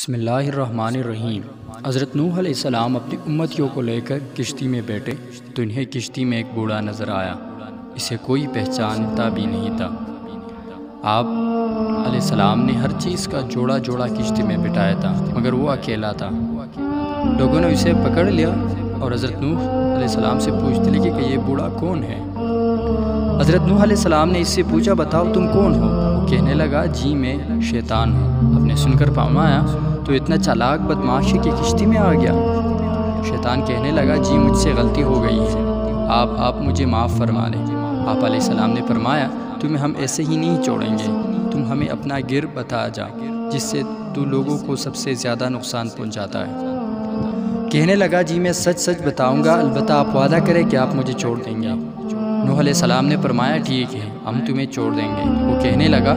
بسم اللہ الرحمن الرحیم۔ حضرت نوح علیہ السلام اپنی امتیوں کو لے کر کشتی میں بیٹھے تو انہیں کشتی میں ایک بوڑھا نظر آیا۔ اسے کوئی پہچانتا بھی نہیں تھا۔ آپ علیہ السلام نے ہر چیز کا جوڑا جوڑا کشتی میں بٹھایا تھا، مگر وہ اکیلا تھا۔ لوگوں نے اسے پکڑ لیا اور حضرت نوح علیہ السلام سے پوچھتے لگے کہ یہ بوڑھا کون ہے۔ حضرت نوح علیہ السلام نے اس سے پوچھا، بتاؤ تم کون ہو؟ وہ کہنے لگا، جی میں شیطان ہوں۔ آپ نے سن کر فرمایا، تو اتنا چالاک بدمعاش ہے کہ کشتی میں آ گیا۔ شیطان کہنے لگا، جی مجھ سے غلطی ہو گئی ہے، آپ مجھے معاف فرما لیں۔ آپ علیہ السلام نے فرمایا، تمہیں ہم ایسے ہی نہیں چھوڑیں گے، تم ہمیں اپنا گر بتا جا جس سے تو لوگوں کو سب سے زیادہ نقصان پہنچاتا ہے۔ کہنے لگا، جی میں سچ سچ بتاؤں گا، البتہ آپ وعدہ کریں کہ آپ مجھے چھوڑ دیں گے۔ نوح علیہ السلام نے فرمایا، ٹھیک ہے، ہم تمہیں چھوڑ دیں گے۔ وہ کہنے لگا،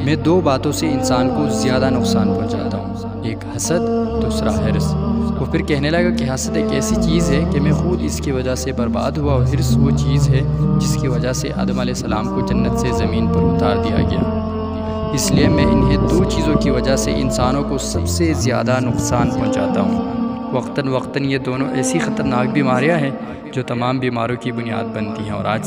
میں دو باتوں سے انسان کو زیادہ نقصان پہنچاتا ہوں، ایک حسد، دوسرا حرص۔ وہ پھر کہنے لگا کہ حسد ایک ایسی چیز ہے کہ میں خود اس کی وجہ سے برباد ہوا، اور حرص وہ چیز ہے جس کی وجہ سے آدم علیہ السلام کو جنت سے زمین پر اتار دیا گیا۔ اس لیے میں انہیں دو چیزوں کی وجہ سے انسانوں کو سب سے زیادہ نقصان پہنچاتا ہوں۔ وقتاً وقتاً یہ دونوں ایسی خطرناک بیماریاں ہیں جو تمام بیماروں کی بنیاد بنتی ہیں، اور آج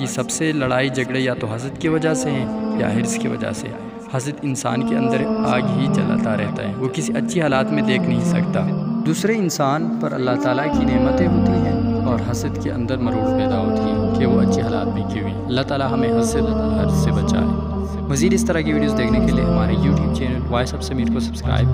سب سے لڑائی جھگڑے یا تو حسد کی وجہ سے ہیں یا حرص کی وجہ سے۔ حسد انسان کے اندر آگ ہی جلاتا رہتا ہے، وہ کسی اچھی حالات میں دیکھ نہیں سکتا۔ دوسرے انسان پر اللہ تعالیٰ کی نعمتیں ہوتی ہیں اور حسد کے اندر مرور پیدا ہوتی ہے کہ وہ اچھی حالات میں کیوں ہیں۔ اللہ تعالیٰ ہمیں حسد حرص سے بچائے۔ مزید اس طرح کی ویڈیوز دیکھنے کے لیے ہمارے YouTube channel voice of Sameer کو سبسکرائب